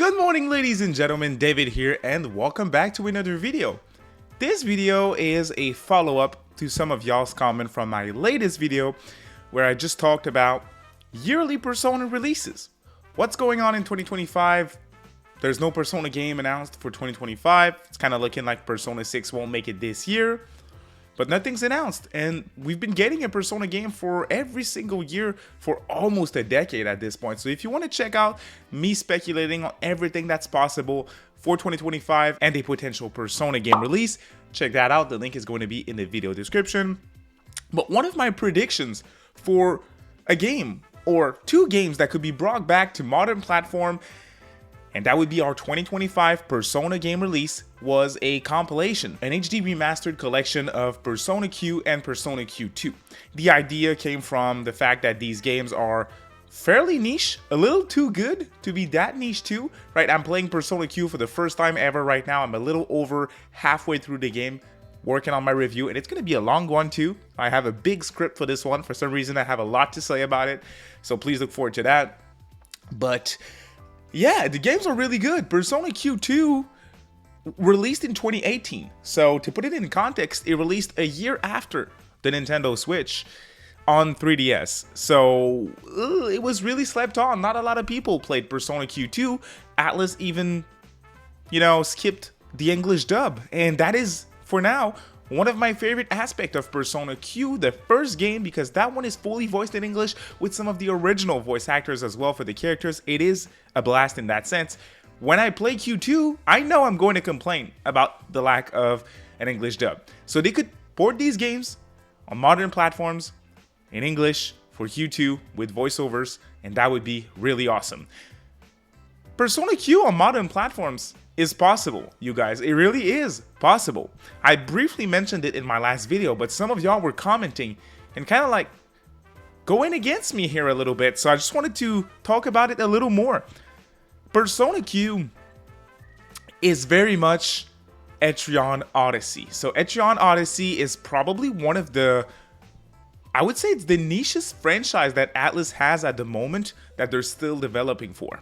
Good morning, ladies and gentlemen, David here, and welcome back to another video. This video is a follow-up to some of y'all's comment from my latest video where I just talked about yearly Persona releases. What's going on in 2025? There's no Persona game announced for 2025. It's kind of looking like Persona 6 won't make it this year. But nothing's announced, and we've been getting a Persona game for every single year for almost a decade at this point. So if you want to check out me speculating on everything that's possible for 2025 and a potential Persona game release, check that out. The link is going to be in the video description. But one of my predictions for a game or two games that could be brought back to modern platform, and that would be our 2025 Persona game release, was a compilation, an HD remastered collection of Persona Q and Persona Q2. The idea came from the fact that these games are fairly niche, a little too good to be that niche too, right? I'm playing Persona Q for the first time ever right now. I'm a little over halfway through the game, working on my review, and it's going to be a long one too. I have a big script for this one. For some reason, I have a lot to say about it, so please look forward to that. But yeah, the games are really good. Persona Q2 released in 2018. So to put it in context, it released a year after the Nintendo Switch on 3DS. So it was really slept on. Not a lot of people played Persona Q2. ATLUS even, skipped the English dub. And that is, for now, one of my favorite aspects of Persona Q, the first game, because that one is fully voiced in English with some of the original voice actors as well for the characters. It is a blast in that sense. When I play Q2, I know I'm going to complain about the lack of an English dub. So they could port these games on modern platforms in English for Q2 with voiceovers, and that would be really awesome. Persona Q on modern platforms is possible, you guys. It really is possible. I briefly mentioned it in my last video, but some of y'all were commenting and kind of like going against me here a little bit, so I just wanted to talk about it a little more. Persona Q is very much Etrian Odyssey. So Etrian Odyssey is probably one of the, I would say it's the nichest franchise that ATLUS has at the moment that they're still developing for.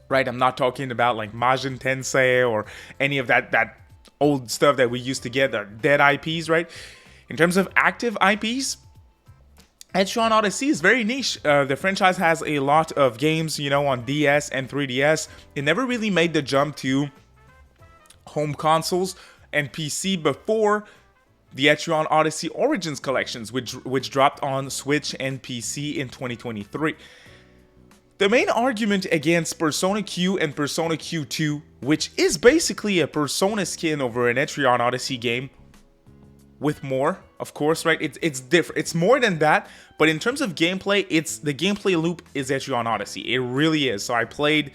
Right, I'm not talking about like Majin Tensei or any of that old stuff that we used to get, the dead IPs, right? In terms of active IPs, Etrian Odyssey is very niche. The franchise has a lot of games, on DS and 3DS. It never really made the jump to home consoles and PC before the Etrian Odyssey Origins collections, which dropped on Switch and PC in 2023. The main argument against Persona Q and Persona Q2, which is basically a Persona skin over an Etrian Odyssey game, with more, of course, right? It's different. It's more than that, but in terms of gameplay, the gameplay loop is Etrian Odyssey. It really is. So I played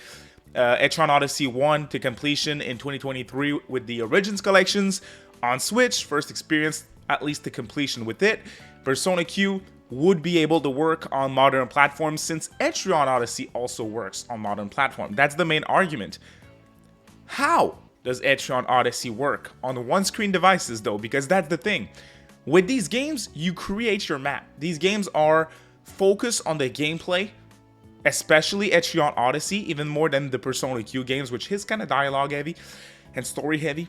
Etrian Odyssey 1 to completion in 2023 with the Origins collections on Switch. First experience, at least to completion with it. Persona Q would be able to work on modern platforms since Etrian Odyssey also works on modern platforms. That's the main argument. How does Etrian Odyssey work on one-screen devices though? Because that's the thing. With these games, you create your map. These games are focused on the gameplay, especially Etrian Odyssey, even more than the Persona Q games, which is kind of dialogue heavy and story heavy.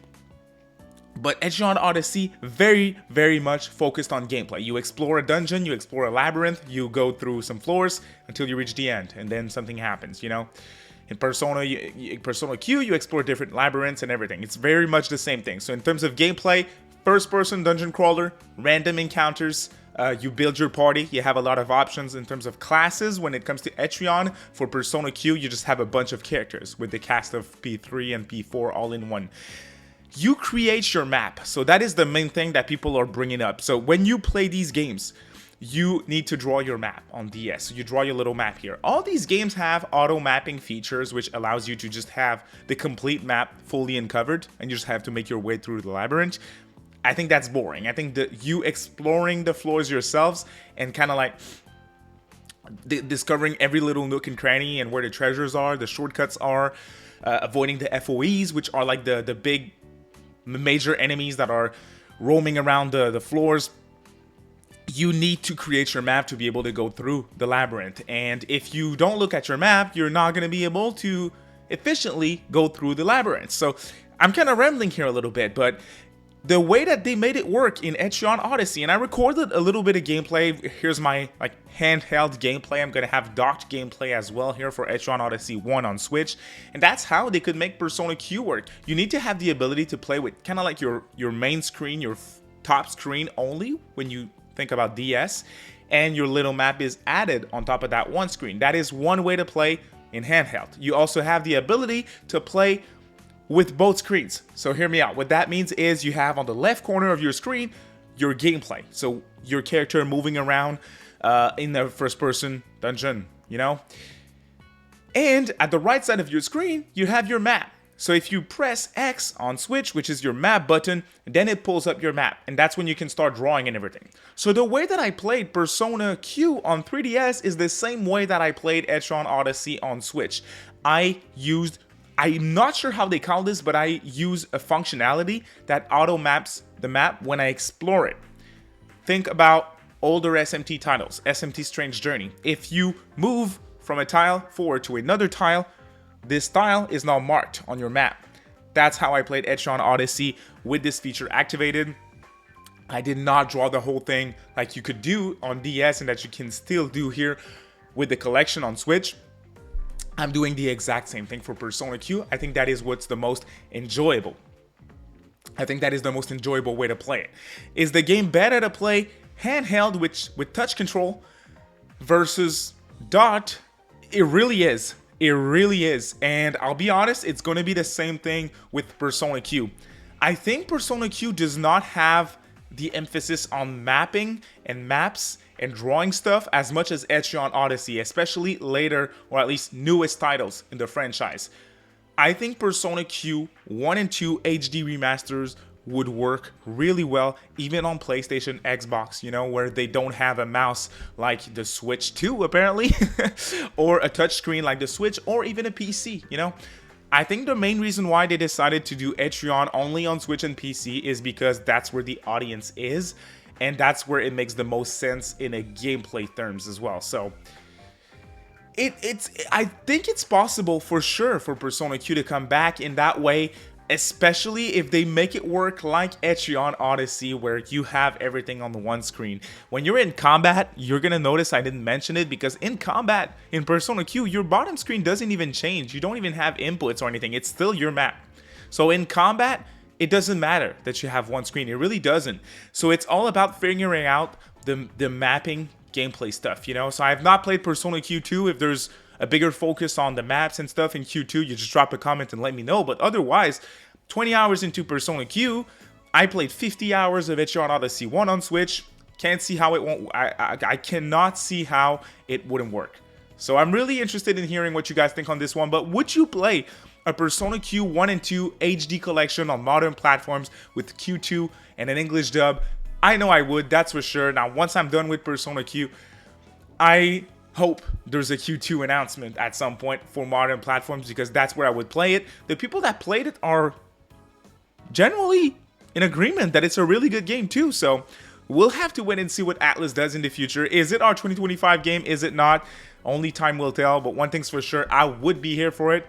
But Etrian Odyssey, very, very much focused on gameplay. You explore a dungeon, you explore a labyrinth, you go through some floors until you reach the end, and then something happens, In Persona Q, you explore different labyrinths and everything. It's very much the same thing. So in terms of gameplay, first-person dungeon crawler, random encounters, you build your party. You have a lot of options in terms of classes. When it comes to Etrian, for Persona Q, you just have a bunch of characters with the cast of P3 and P4 all in one. You create your map. So that is the main thing that people are bringing up. So when you play these games, you need to draw your map on DS. So you draw your little map here. All these games have auto mapping features, which allows you to just have the complete map fully uncovered, and you just have to make your way through the labyrinth. I think that's boring. I think that you exploring the floors yourselves and kind of like discovering every little nook and cranny and where the treasures are, the shortcuts are, avoiding the FOEs, which are like the big major enemies that are roaming around the floors. You need to create your map to be able to go through the labyrinth. And if you don't look at your map, you're not going to be able to efficiently go through the labyrinth. So I'm kind of rambling here a little bit, but the way that they made it work in Etrian Odyssey, and I recorded a little bit of gameplay. Here's my handheld gameplay. I'm gonna have docked gameplay as well here for Etrian Odyssey 1 on Switch, and that's how they could make Persona Q work. You need to have the ability to play with kind of like your main screen, your top screen only when you think about DS, and your little map is added on top of that one screen. That is one way to play in handheld. You also have the ability to play with both screens. So hear me out. What that means is you have on the left corner of your screen your gameplay. So your character moving around in the first person dungeon, you know? And at the right side of your screen, you have your map. So if you press X on Switch, which is your map button, then it pulls up your map. And that's when you can start drawing and everything. So the way that I played Persona Q on 3DS is the same way that I played Etrian Odyssey on Switch. I'm not sure how they call this, but I use a functionality that auto maps the map when I explore it. Think about older SMT titles, SMT Strange Journey. If you move from a tile forward to another tile, this tile is now marked on your map. That's how I played Etrian Odyssey with this feature activated. I did not draw the whole thing like you could do on DS and that you can still do here with the collection on Switch. I'm doing the exact same thing for Persona Q. I think that is what's the most enjoyable. I think that is the most enjoyable way to play it. Is the game better to play handheld with touch control versus dot? It really is. It really is. And I'll be honest, it's going to be the same thing with Persona Q. I think Persona Q does not have the emphasis on mapping and maps and drawing stuff as much as Etrian Odyssey, especially later or at least newest titles in the franchise. I think Persona Q 1 and 2 HD remasters would work really well even on PlayStation, Xbox, you know, where they don't have a mouse like the Switch 2 apparently, or a touchscreen like the Switch, or even a PC, you know. I think the main reason why they decided to do Etrian only on Switch and PC is because that's where the audience is, and that's where it makes the most sense in a gameplay terms as well. So I think it's possible for sure for Persona Q to come back in that way, especially if they make it work like Etrian Odyssey, where you have everything on the one screen. When you're in combat, you're gonna notice I didn't mention it because in combat in Persona Q, your bottom screen doesn't even change. You don't even have inputs or anything. It's still your map. So in combat, it doesn't matter that you have one screen. It really doesn't. So it's all about figuring out the mapping gameplay stuff, you know? So I have not played Persona Q2. If there's a bigger focus on the maps and stuff in Q2, you just drop a comment and let me know. But otherwise, 20 hours into Persona Q, I played 50 hours of Etrian Odyssey 1 on Switch. Can't see how it won't, I cannot see how it wouldn't work. So I'm really interested in hearing what you guys think on this one. But would you play a Persona Q 1 and 2 HD collection on modern platforms with Q2 and an English dub? I know I would, that's for sure. Now, once I'm done with Persona Q, I hope there's a Q2 announcement at some point for modern platforms, because that's where I would play it. The people that played it are generally in agreement that it's a really good game too, so we'll have to wait and see what ATLUS does in the future. Is it our 2025 game? Is it not? Only time will tell, but one thing's for sure, I would be here for it.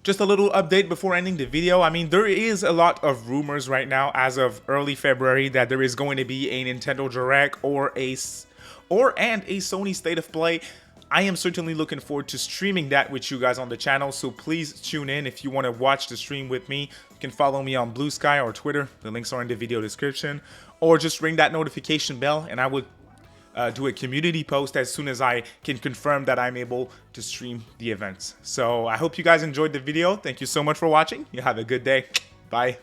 Just a little update before ending the video. I mean, there is a lot of rumors right now as of early February that there is going to be a Nintendo Direct or a Sony State of Play. I am certainly looking forward to streaming that with you guys on the channel, so please tune in if you want to watch the stream with me. You can follow me on Blue Sky or Twitter. The links are in the video description. Or just ring that notification bell and I would do a community post as soon as I can confirm that I'm able to stream the events. So I hope you guys enjoyed the video. Thank you so much for watching. You have a good day. Bye.